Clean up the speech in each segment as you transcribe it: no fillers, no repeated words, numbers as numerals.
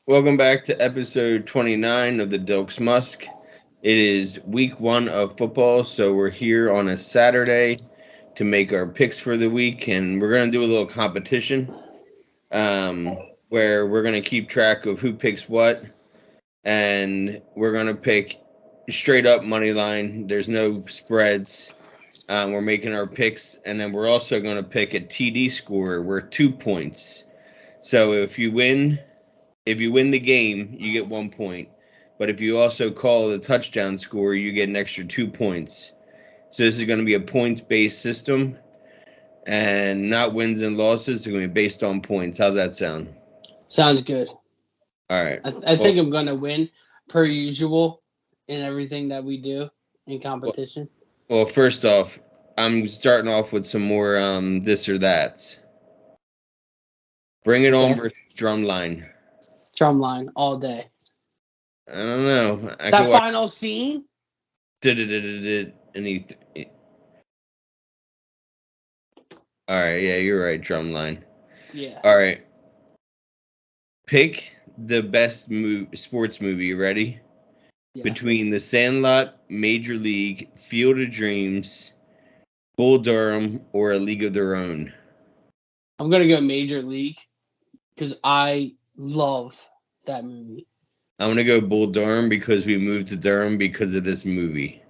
Welcome back to episode 29 of the Dilks Musk. It is week 1 of football, so we're here on a Saturday to make our picks for the week, and we're going to do a little competition where we're going to keep track of who picks what, and we're going to pick straight up money line. There's no spreads. We're making our picks, and then we're also going to pick a TD score worth 2 points. So if you win the game, you get 1 point. But if you also call the touchdown score, you get an extra 2 points. So this is going to be a points-based system, and not wins and losses. It's going to be based on points. How's that sound? Sounds good. All right. I think I'm going to win, per usual, in everything that we do in competition. Well, first off, I'm starting off with some more this or that's. Bring it on versus Drumline. Drumline all day. I don't know. That final scene? All right, yeah, you're right, Drumline. Yeah. All right. Pick the best sports movie, ready? Yeah. Between The Sandlot, Major League, Field of Dreams, Bull Durham, or A League of Their Own. I'm going to go Major League because I love that movie. I'm going to go Bull Durham because we moved to Durham because of this movie.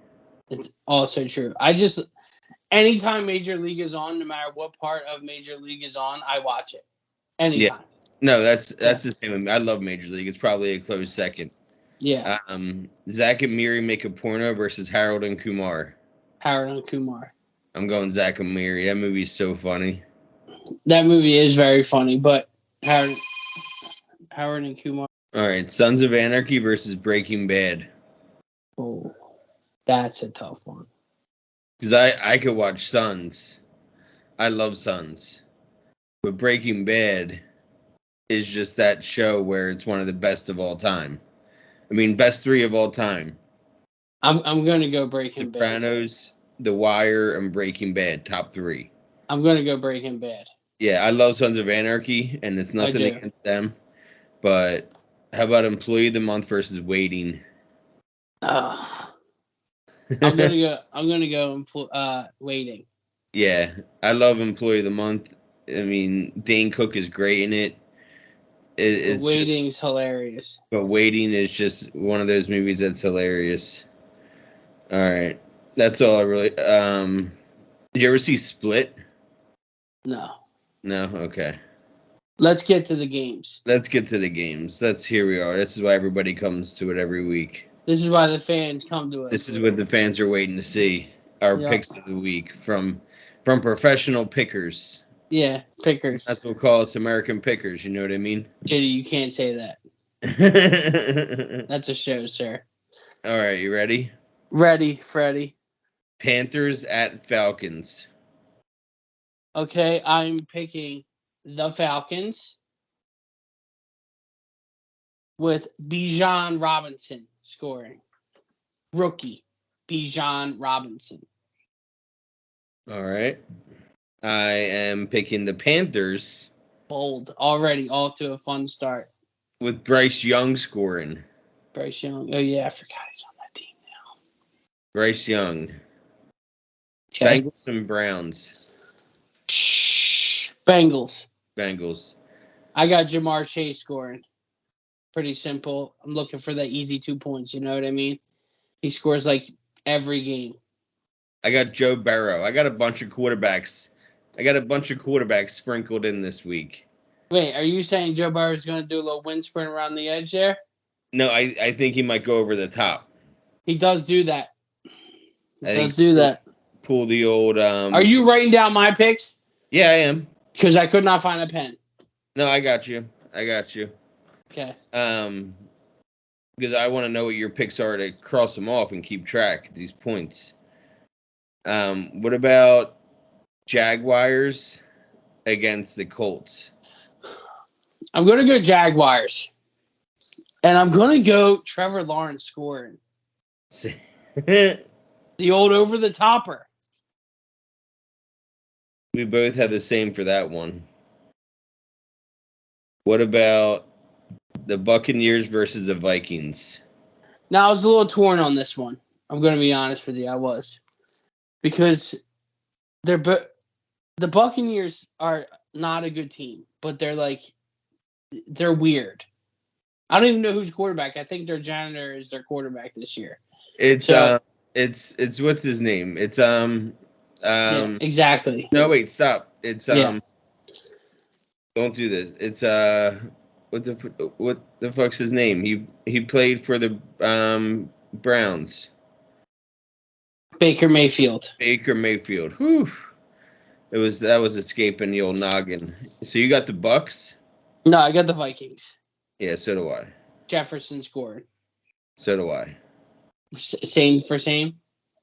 It's also true. Anytime Major League is on, no matter what part of Major League is on, I watch it. Anytime. Yeah. No, that's the same. I love Major League. It's probably a close second. Yeah. Zach and Miri Make a Porno versus Harold and Kumar. Harold and Kumar. I'm going Zach and Miri. That movie's so funny. That movie is very funny, but Harold and Kumar. All right, Sons of Anarchy versus Breaking Bad. Oh, that's a tough one. Because I could watch Sons. I love Sons. But Breaking Bad is just that show where it's one of the best of all time. I mean, best 3 of all time. I'm going to go Breaking Bad. Sopranos, The Wire, and Breaking Bad, top 3. I'm going to go Breaking Bad. Yeah, I love Sons of Anarchy, and it's nothing against them. But how about Employee of the Month versus Waiting? I'm gonna go Waiting. Yeah, I love Employee of the Month. I mean, Dane Cook is great in it. Waiting's hilarious. But Waiting is just one of those movies that's hilarious. All right, that's all I really. Did you ever see Split? No. No. Okay. Let's get to the games. Here we are. This is why everybody comes to it every week. This is why the fans come to us. This is what the fans are waiting to see. Our picks of the week from professional pickers. Yeah, pickers. That's what we call us American pickers. You know what I mean? JD, you can't say that. That's a show, sir. All right, you ready? Ready, Freddie. Panthers at Falcons. Okay, I'm picking the Falcons with Bijan Robinson scoring. Rookie, Bijan Robinson. All right. I am picking the Panthers. Bold. Already off to a fun start. With Bryce Young scoring. Bryce Young. Oh, yeah, I forgot he's on that team now. Bryce Young. Okay. Bengals and Browns. Bengals. I got Jamar Chase scoring. Pretty simple. I'm looking for that easy 2 points. You know what I mean? He scores like every game. I got Joe Burrow. I got a bunch of quarterbacks sprinkled in this week. Wait, are you saying Joe Burrow is going to do a little wind sprint around the edge there? No, I think he might go over the top. He does do that. Pull the old. Are you writing down my picks? Yeah, I am. Because I could not find a pen. No, I got you. Okay. Because I want to know what your picks are to cross them off and keep track of these points. What about Jaguars against the Colts? I'm going to go Jaguars. And I'm going to go Trevor Lawrence scoring. The old over-the-topper. We both had the same for that one. What about the Buccaneers versus the Vikings. Now, I was a little torn on this one. I'm going to be honest with you. I was. Because the Buccaneers are not a good team, but they're weird. I don't even know who's quarterback. I think their janitor is their quarterback this year. It's what's his name? It's yeah, exactly. No, wait, stop. It's Yeah. Don't do this. It's what the fuck's his name? He played for the Browns. Baker Mayfield. Baker Mayfield. Whew. That was escaping the old noggin. So you got the Bucks? No, I got the Vikings. Yeah, so do I. Jefferson scored. So do I. Same for same?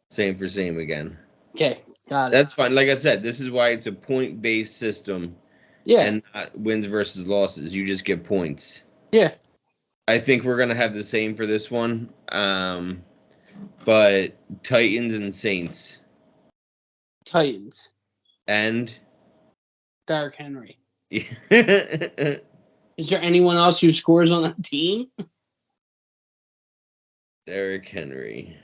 Same for same again. Okay, got it. That's fine. Like I said, this is why it's a point-based system. Yeah. And not wins versus losses. You just get points. Yeah. I think we're going to have the same for this one. But Titans and Saints. Titans. And? Derrick Henry. Yeah. Is there anyone else who scores on that team? Derrick Henry.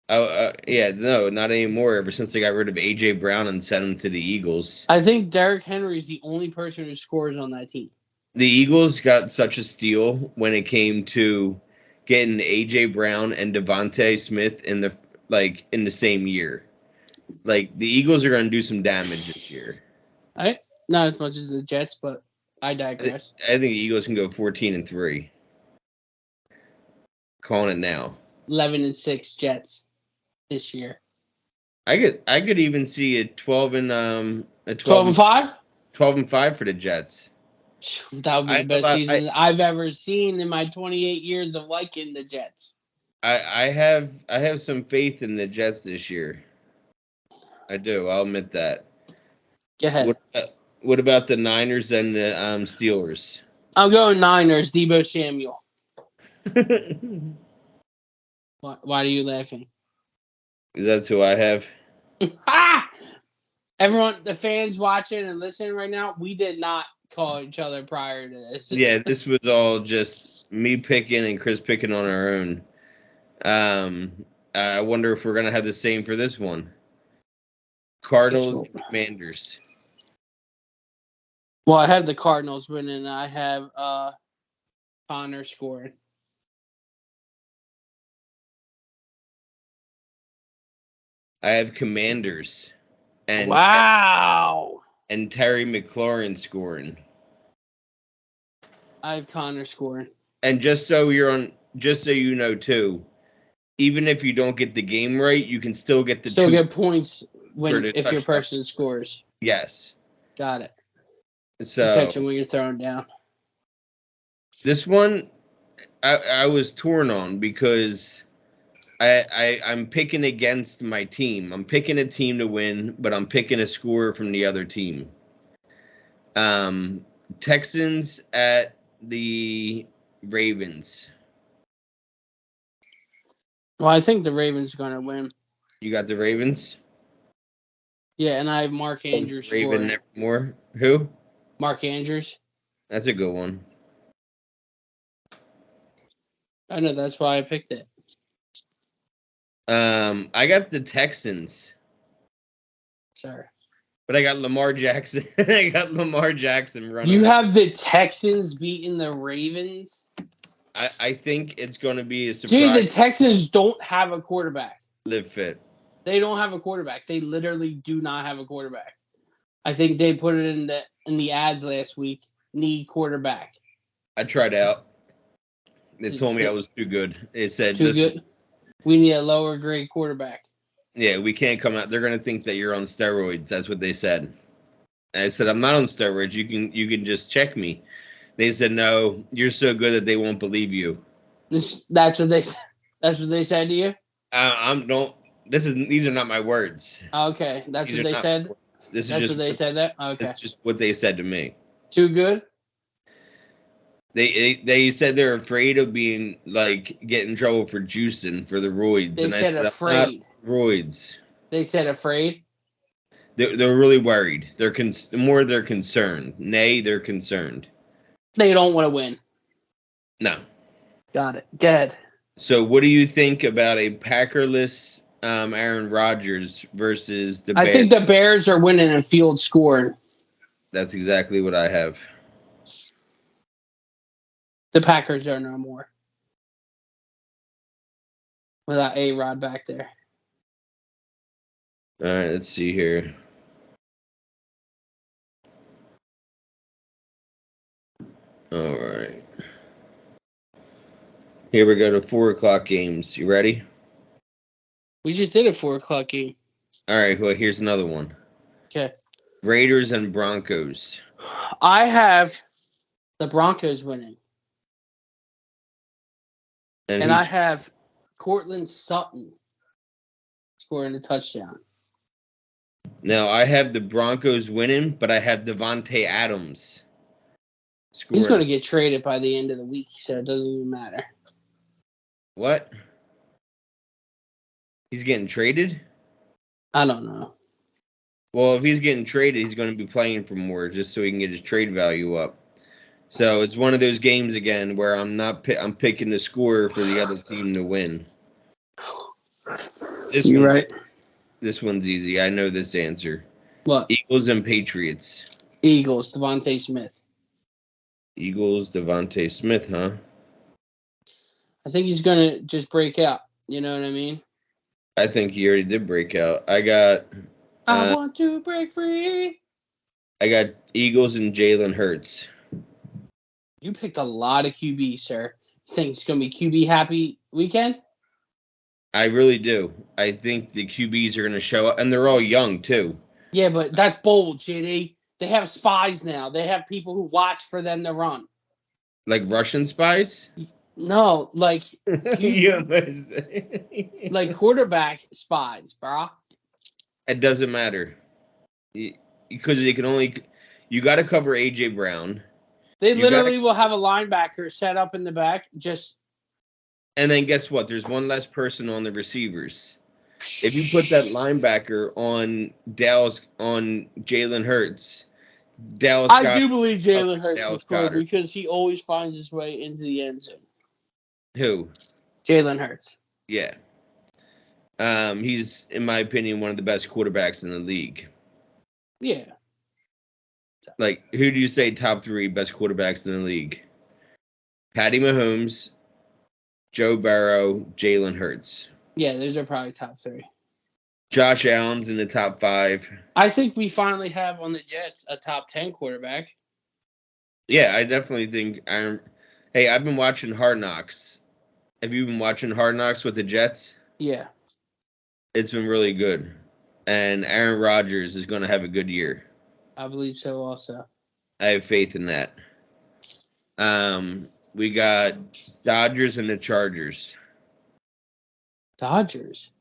Oh, yeah, no, not anymore. Ever since they got rid of A.J. Brown and sent him to the Eagles. I think Derrick Henry is the only person who scores on that team. The Eagles got such a steal when it came to getting A.J. Brown and Devontae Smith in the same year. Like, the Eagles are going to do some damage this year. Not as much as the Jets, but I digress. I think the Eagles can go 14-3. Calling it now. 11-6 Jets this year. I could even see a 12 and 12-5? 12-5 for the Jets. That would be the best season I've ever seen in my 28 years of liking the Jets. I have some faith in the Jets this year. I do. I'll admit that. Go ahead. What about the Niners and the Steelers? I'm going Niners, Deebo Samuel. Why are you laughing? Because that's who I have. Everyone, the fans watching and listening right now, we did not call each other prior to this. Yeah, this was all just me picking and Chris picking on our own. I wonder if we're going to have the same for this one. Cardinals, Commanders. Well, I have the Cardinals winning. I have Connor scoring. I have Commanders. And wow. And Terry McLaurin scoring. I have Connor scoring. And just so you know too, even if you don't get the game right, you can still get get points if your person scores. Yes. Got it. So you're catching when you're throwing down. This one I was torn on because I'm picking against my team. I'm picking a team to win, but I'm picking a scorer from the other team. Texans at the Ravens. Well, I think the Ravens are going to win. You got the Ravens? Yeah, and I have Mark Andrews Raven scoring. Nevermore. Who? Mark Andrews. That's a good one. I know, that's why I picked it. I got the Texans. Sorry. But I got Lamar Jackson. I got Lamar Jackson running. You have the Texans beating the Ravens? I think it's going to be a surprise. Dude, the Texans don't have a quarterback. Live fit. They don't have a quarterback. They literally do not have a quarterback. I think they put it in the ads last week. Need quarterback. I tried out. They told me I was too good. They said too good. We need a lower grade quarterback. Yeah, we can't come out. They're gonna think that you're on steroids. That's what they said. And I said I'm not on steroids. You can just check me. They said no. You're so good that they won't believe you. That's what they said to you. These are not my words. Okay, that's what they said. That's what they said. That okay. That's just what they said to me. Too good. They said they're afraid of being get in trouble for juicing for the roids. They said afraid. Roids. They said afraid. They're really worried. They're concerned. Nay, they're concerned. They don't want to win. No. Got it. Good. So what do you think about a Packerless Aaron Rodgers versus the Bears? I think the Bears are winning in field scoring. That's exactly what I have. The Packers are no more. Without A-Rod back there. All right, let's see here. All right. Here we go to 4 o'clock games. You ready? We just did a 4 o'clock game. All right, well, here's another one. Okay. Raiders and Broncos. I have the Broncos winning. And I have Cortland Sutton scoring a touchdown. Now, I have the Broncos winning, but I have Devontae Adams scoring. He's going to get traded by the end of the week, so it doesn't even matter. What? He's getting traded? I don't know. Well, if he's getting traded, he's going to be playing for more just so he can get his trade value up. So it's one of those games again where I'm picking the score for the other team to win. You're right. This one's easy. I know this answer. What? Eagles and Patriots. Eagles, Devontae Smith. Eagles, Devontae Smith, huh? I think he's going to just break out. You know what I mean? I think he already did break out. I got... I want to break free. I got Eagles and Jalen Hurts. You picked a lot of QB, sir. You think it's going to be QB happy weekend? I really do. I think the QBs are going to show up, and they're all young, too. Yeah, but that's bold, JD. They have spies now. They have people who watch for them to run. Like Russian spies? No, like like like quarterback spies, bro. It doesn't matter. Because they can only... You got to cover A.J. Brown. They literally will have a linebacker set up in the back, just... And then guess what? There's one less person on the receivers. If you put that linebacker on Jalen Hurts, I do believe Jalen Hurts will score because he always finds his way into the end zone. Who? Jalen Hurts. Yeah. He's, in my opinion, one of the best quarterbacks in the league. Yeah. Like, who do you say top 3 best quarterbacks in the league? Patty Mahomes, Joe Burrow, Jalen Hurts. Yeah, those are probably top 3. Josh Allen's in the top 5. I think we finally have on the Jets a top 10 quarterback. Yeah, I definitely think Hey, I've been watching Hard Knocks. Have you been watching Hard Knocks with the Jets? Yeah. It's been really good. And Aaron Rodgers is going to have a good year. I believe so also. I have faith in that. We got Dodgers and the Chargers. Dodgers?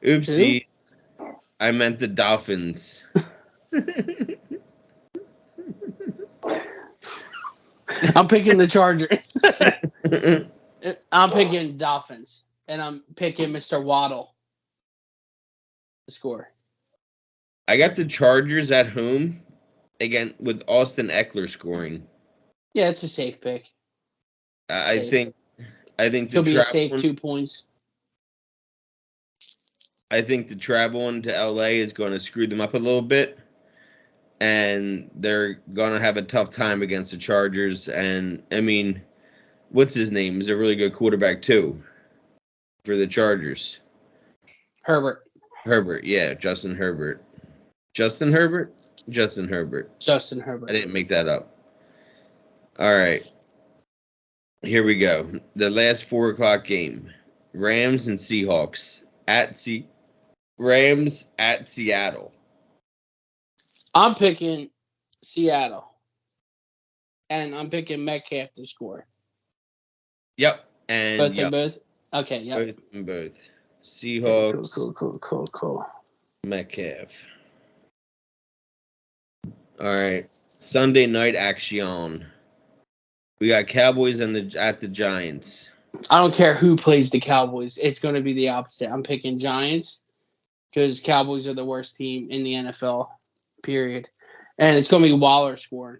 Oopsie. Who? I meant the Dolphins. I'm picking the Chargers. I'm picking Dolphins. And I'm picking Mr. Waddle to score. I got the Chargers at home, again, with Austin Eckler scoring. Yeah, it's a safe pick. I think it'll be a safe 2 points. I think the travel into LA is going to screw them up a little bit, and they're going to have a tough time against the Chargers. And I mean, what's his name? He's a really good quarterback too for the Chargers. Herbert, yeah, Justin Herbert. Justin Herbert. I didn't make that up. All right. Here we go. The last 4 o'clock game. Rams and Seahawks. Rams at Seattle. I'm picking Seattle. And I'm picking Metcalf to score. Yep. And both? Okay, yep. Both. Seahawks. Cool. Metcalf. All right. Sunday night action. We got Cowboys at the Giants. I don't care who plays the Cowboys. It's going to be the opposite. I'm picking Giants because Cowboys are the worst team in the NFL, period. And it's going to be Waller scoring.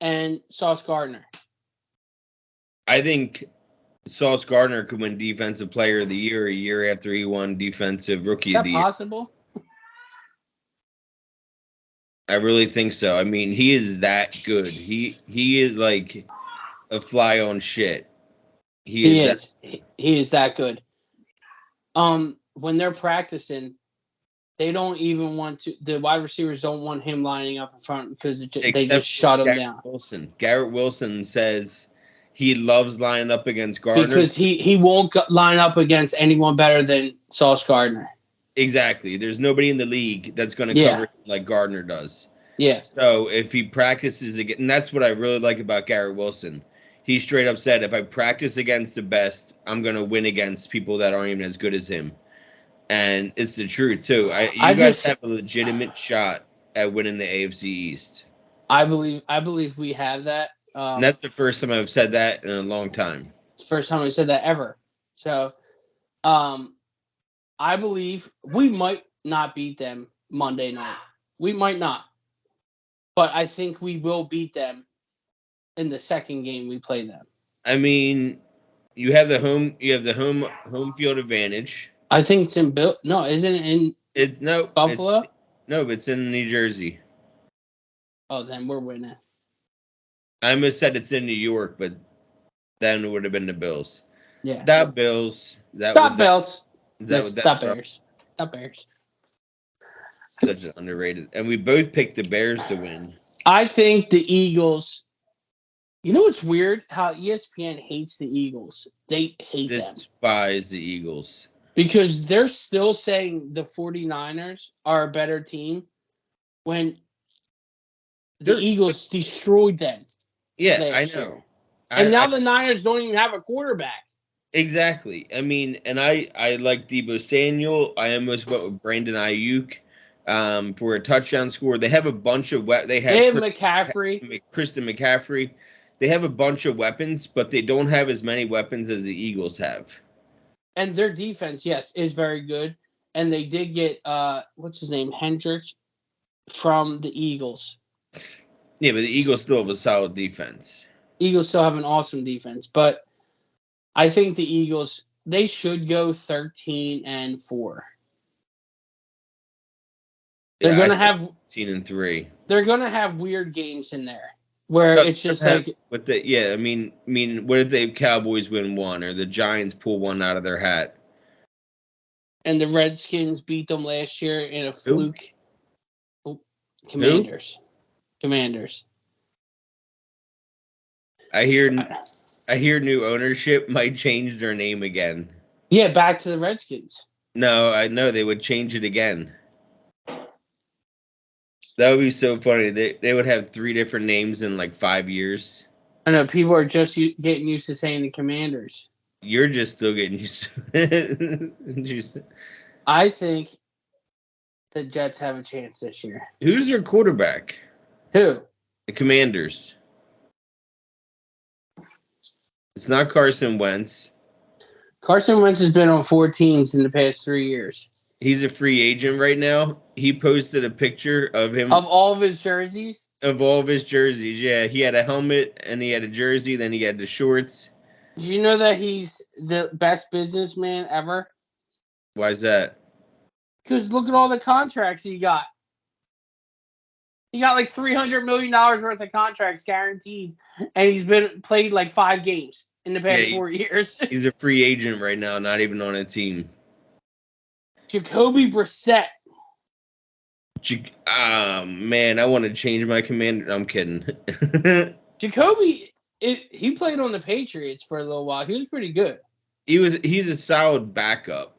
and Sauce Gardner. I think Sauce Gardner could win Defensive Player of the Year a year after he won Defensive Rookie Is of that the Year. possible? I really think so. I mean, he is that good. He is like a fly on shit. He is. He is that good. When they're practicing, they don't even want to. The wide receivers don't want him lining up in front because they just shut him down. Garrett Wilson says he loves lining up against Gardner because he won't line up against anyone better than Sauce Gardner. Exactly. There's nobody in the league that's going to cover like Gardner does. Yeah. So if he practices again, and that's what I really like about Garrett Wilson. He straight up said, if I practice against the best, I'm going to win against people that aren't even as good as him. And it's the truth, too. You guys have a legitimate shot at winning the AFC East. I believe we have that. And that's the first time I've said that in a long time. It's the first time I said that ever. So, I believe we might not beat them Monday night. We might not. But I think we will beat them in the second game we play them. I mean, you have the home field advantage. I think it's in No, isn't it in Buffalo? But it's in New Jersey. Oh, then we're winning. I almost said it's in New York, but then it would have been the Bills. Yeah. That Bills. Stop Bills. Stop Bears. Stop Bears. Such an underrated. And we both picked the Bears to win. I think the Eagles. You know what's weird? How ESPN hates the Eagles. They hate them. Despise the Eagles. Because they're still saying the 49ers are a better team when the Eagles destroyed them. Yeah, I know. And now the Niners don't even have a quarterback. Exactly. I mean, and I like Deebo Samuel. I almost went with Brandon Ayuk for a touchdown score. They have a bunch of They have McCaffrey. Christian McCaffrey. They have a bunch of weapons, but they don't have as many weapons as the Eagles have. And their defense, yes, is very good. And they did get what's his name, Hendrick, from the Eagles. Yeah, but the Eagles still have a solid defense. Eagles still have an awesome defense, but I think the Eagles, they should go 13-4. They're going to have 13-3. They're going to have weird games in there where it's just like. I mean, what if the Cowboys win one or the Giants pull one out of their hat? And the Redskins beat them last year in a fluke. Oh, Commanders. Who? Commanders. I hear new ownership might change their name again. Yeah, back to the Redskins. No, I know they would change it again. That would be so funny. They would have 3 different names in like 5 years. I know people are just getting used to saying the Commanders. You're just still getting used to it. I think the Jets have a chance this year. Who's their quarterback? Who? The Commanders. It's not Carson Wentz. Carson Wentz has been on 4 teams in the past 3 years. He's a free agent right now. He posted a picture of him. Of all of his jerseys? Of all of his jerseys, yeah. He had a helmet, and he had a jersey, then he had the shorts. Do you know that he's the best businessman ever? Why is that? Because look at all the contracts he got. He got like $300 million worth of contracts guaranteed, and he's been played like 5 games in the past 4 years. He's a free agent right now, not even on a team. Jacoby Brissett. Man, I want to change my commander. I'm kidding. Jacoby, he played on the Patriots for a little while. He was pretty good. He's a solid backup.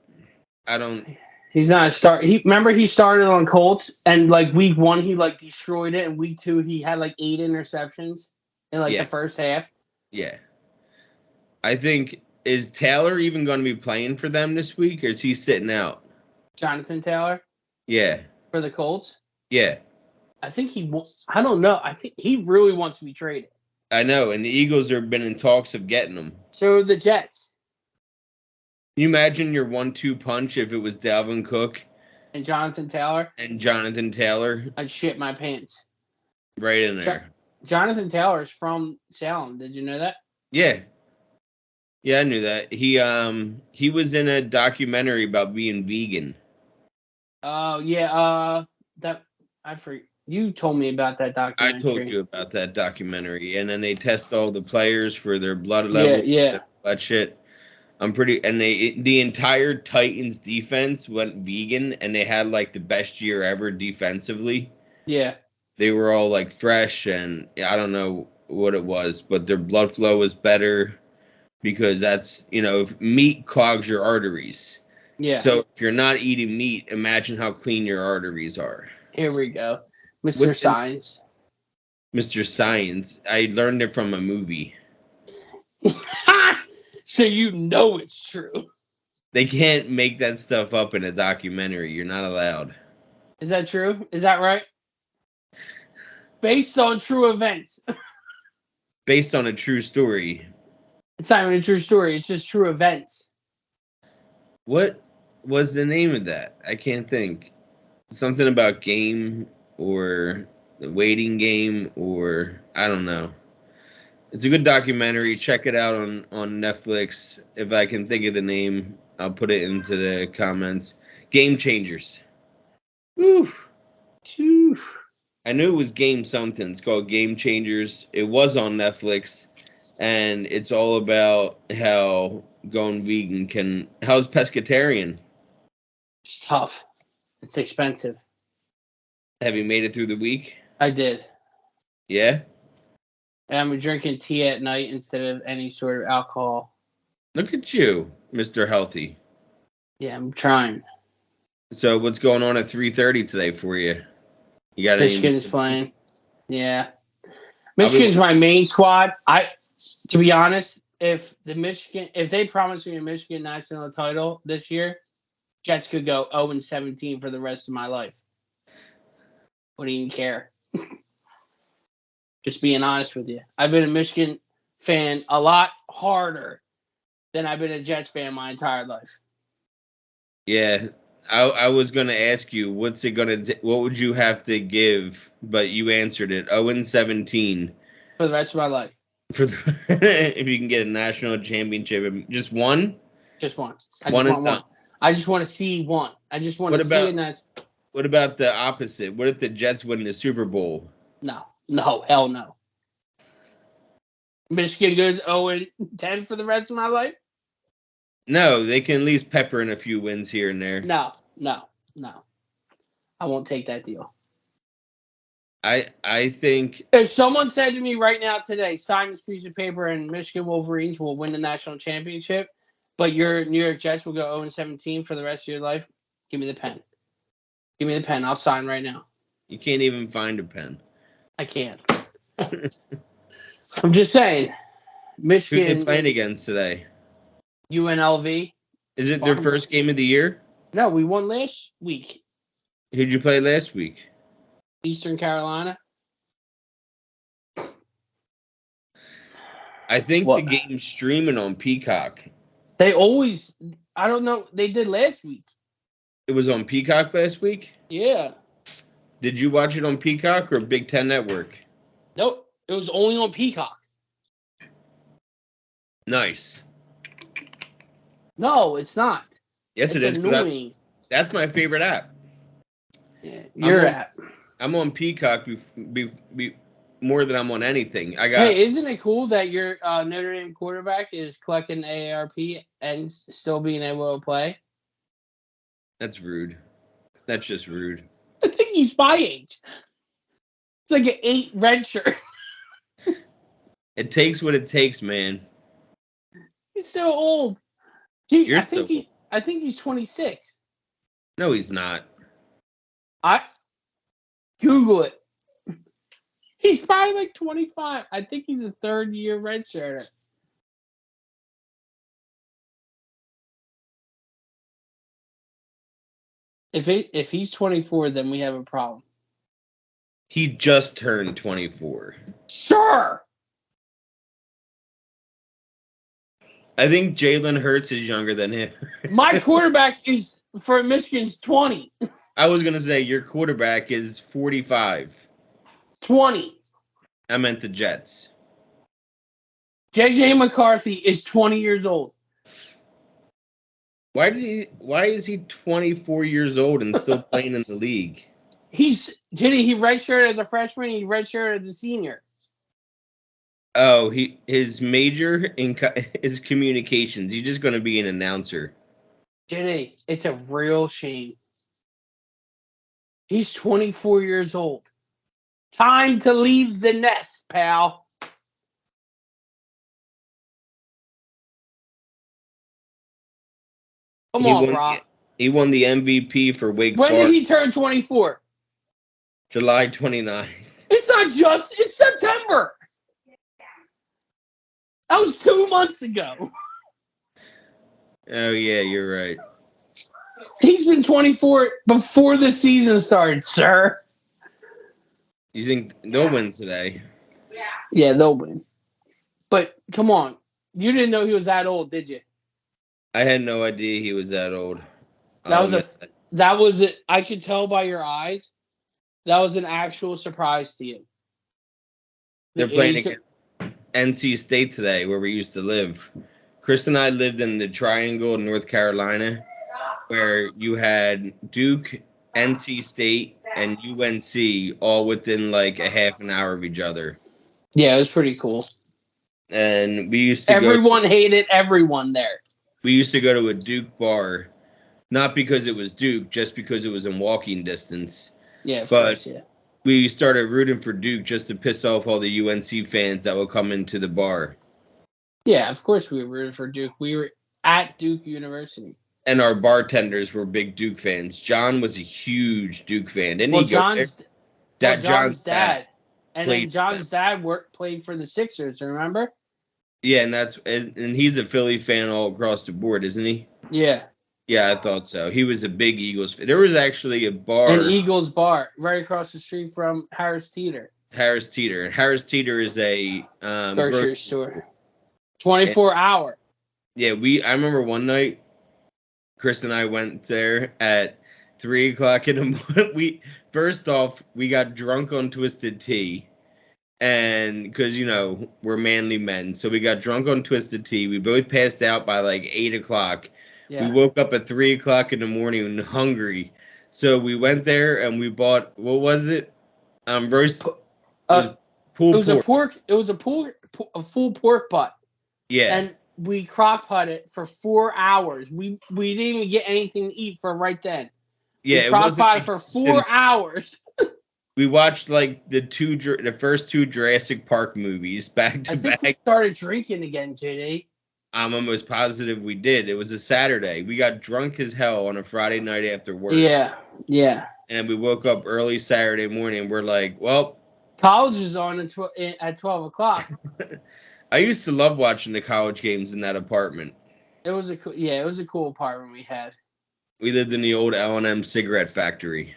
He's not a start. Remember he started on Colts, and like week 1 he like destroyed it, and week 2 he had like 8 interceptions in like the first half. Yeah. I think, is Taylor even going to be playing for them this week, or is he sitting out? Jonathan Taylor? Yeah. For the Colts? Yeah. I think I don't know. I think he really wants to be traded. I know, and the Eagles have been in talks of getting him. So the Jets. Can you imagine your 1-2 punch if it was Dalvin Cook? And Jonathan Taylor? I'd shit my pants. Right in there. Jonathan Taylor's from Salem. Did you know that? Yeah. Yeah, I knew that. He was in a documentary about being vegan. Oh yeah. That I forget. You told me about that I told documentary. you about that documentary, and then they test all the players for their blood Yeah, level, yeah, that shit. And the entire Titans defense went vegan, and they had like the best year ever defensively. yeah, They were all like fresh, and I don't know what it was, but their blood flow was better because that's, if meat clogs your arteries. yeah. So if you're not eating meat, imagine how clean your arteries are. Here we go, Mr. What's in Science. Mr. Science? I learned it from a movie. So you know it's true. They can't make that stuff up in a documentary. You're not allowed. Is that true? Is that right? Based on true events. Based on a true story. It's not even a true story. It's just true events. What was the name of that? I can't think. Something about game or the waiting game, or I don't know. It's a good documentary. Check it out on Netflix. If I can think of the name, I'll put it into the comments. Game Changers. Whew. Phew. I knew it was Game something. It's called Game Changers. It was on Netflix, and it's all about how going vegan can. How's pescatarian? It's tough. It's expensive. Have you made it through the week? I did. Yeah? And I'm drinking tea at night instead of any sort of alcohol. Look at you, Mr. Healthy. Yeah, I'm trying. So what's going on at 3:30 today for you? You got Michigan's any? playing. Yeah. Michigan's my main squad. To be honest, if they promise me a Michigan national title this year, Jets could go 0-17 for the rest of my life. Wouldn't even care. Just being honest with you. I've been a Michigan fan a lot harder than I've been a Jets fan my entire life. Yeah. I was going to ask you, what would you have to give, but you answered it. 0-17. For the rest of my life. If you can get a national championship. Just one? Just one. I just want one. I just want to see one. I just want to see it. What about the opposite? What if the Jets win the Super Bowl? No, hell no. Michigan goes 0-10 for the rest of my life? No, they can at least pepper in a few wins here and there. No. I won't take that deal. I think if someone said to me right now today, sign this piece of paper and Michigan Wolverines will win the national championship, but your New York Jets will go 0-17 for the rest of your life, give me the pen. Give me the pen. I'll sign right now. You can't even find a pen. I can't. I'm just saying. Michigan. Who they playing against today? UNLV. Is it their first game of the year? No, we won last week. Who'd you play last week? Eastern Carolina. I think the game's streaming on Peacock. They always, I don't know, they did last week. It was on Peacock last week? Yeah. Did you watch it on Peacock or Big Ten Network? Nope, it was only on Peacock. Nice. No, it's not. Yes, it is. Annoying. That's my favorite app. Yeah, your app. I'm on Peacock more than I'm on anything. Hey, isn't it cool that your Notre Dame quarterback is collecting AARP and still being able to play? That's rude. That's just rude. I think he's my age. It's like an 8 red shirt. It takes what it takes, man. He's so old. Gee, I think he's 26. No, he's not. Google it. He's probably like 25. I think he's a third-year redshirter. If he's 24, then we have a problem. He just turned 24. Sure. I think Jalen Hurts is younger than him. My quarterback is for Michigan's 20. I was going to say your quarterback is 45. 20. I meant the Jets. J.J. McCarthy is 20 years old. Why is he 24 years old and still playing in the league? He redshirted as a freshman. He redshirted as a senior. Oh, his major is communications. He's just going to be an announcer. Jenny, it's a real shame. He's 24 years old. Time to leave the nest, pal. Come on, Brock. He won the MVP for Wake Forest. When did he turn 24? July 29th. It's September. That was 2 months ago. Oh, yeah, you're right. He's been 24 before the season started, sir. You think they'll win today? Yeah, they'll win. But, come on. You didn't know he was that old, did you? I had no idea he was that old. That was it. I could tell by your eyes. That was an actual surprise to you. They're playing against NC State today, where we used to live. Chris and I lived in the Triangle in North Carolina, where you had Duke, NC State, and UNC all within like a half an hour of each other. Yeah, it was pretty cool. And we used to Everyone hated everyone there. We used to go to a Duke bar, not because it was Duke, just because it was in walking distance. Yeah, of course, yeah. We started rooting for Duke just to piss off all the UNC fans that would come into the bar. Yeah, of course we were rooting for Duke. We were at Duke University. And our bartenders were big Duke fans. John was a huge Duke fan. Didn't John's dad. And then John's dad played for the Sixers, remember? Yeah, and he's a Philly fan all across the board, isn't he? Yeah. Yeah, I thought so. He was a big Eagles fan. There was actually a bar. An Eagles bar right across the street from Harris Teeter. Harris Teeter. And Harris Teeter is a grocery store. 24-hour. Yeah, I remember one night, Chris and I went there at 3 o'clock in the morning. First off, we got drunk on Twisted Tea. And because, we're manly men. So we got drunk on Twisted Tea. We both passed out by like 8 o'clock. Yeah. We woke up at 3 o'clock in the morning hungry. So we went there and we bought, what was it? Roast. It was a full pork butt. Yeah. And we crock pot it for 4 hours. We didn't even get anything to eat for right then. Yeah. We crock pot it for 4 hours. We watched like the first two Jurassic Park movies back to back. We started drinking again, JD. I'm almost positive we did. It was a Saturday. We got drunk as hell on a Friday night after work. Yeah, yeah. And we woke up early Saturday morning. We're like, well, college is on at 12 o'clock. I used to love watching the college games in that apartment. It was a cool apartment we had. We lived in the old L&M cigarette factory.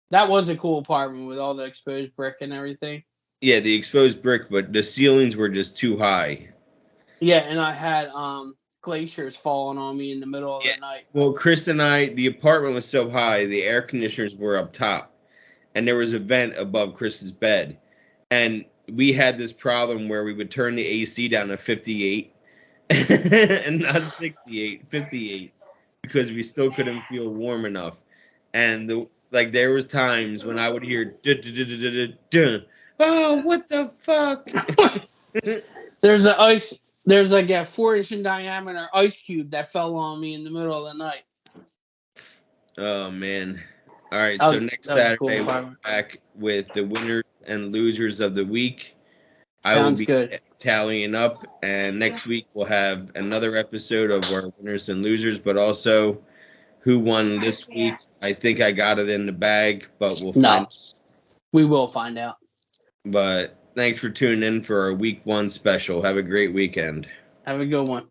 That was a cool apartment with all the exposed brick and everything. Yeah, the exposed brick, but the ceilings were just too high. Yeah, and I had glaciers falling on me in the middle of the night. Well, Chris and I, the apartment was so high, the air conditioners were up top, and there was a vent above Chris's bed. And we had this problem where we would turn the AC down to 58 and not 68, 58, because we still couldn't feel warm enough. And there was times when I would hear, oh, what the fuck? There's like a 4-inch in diameter ice cube that fell on me in the middle of the night. Oh, man. All right, so next Saturday, we're back with the winners and losers of the week. I will be tallying up, and next week we'll have another episode of our winners and losers, but also who won this week. I think I got it in the bag, but we'll find out. We will find out. But thanks for tuning in for our week 1 special. Have a great weekend. Have a good one.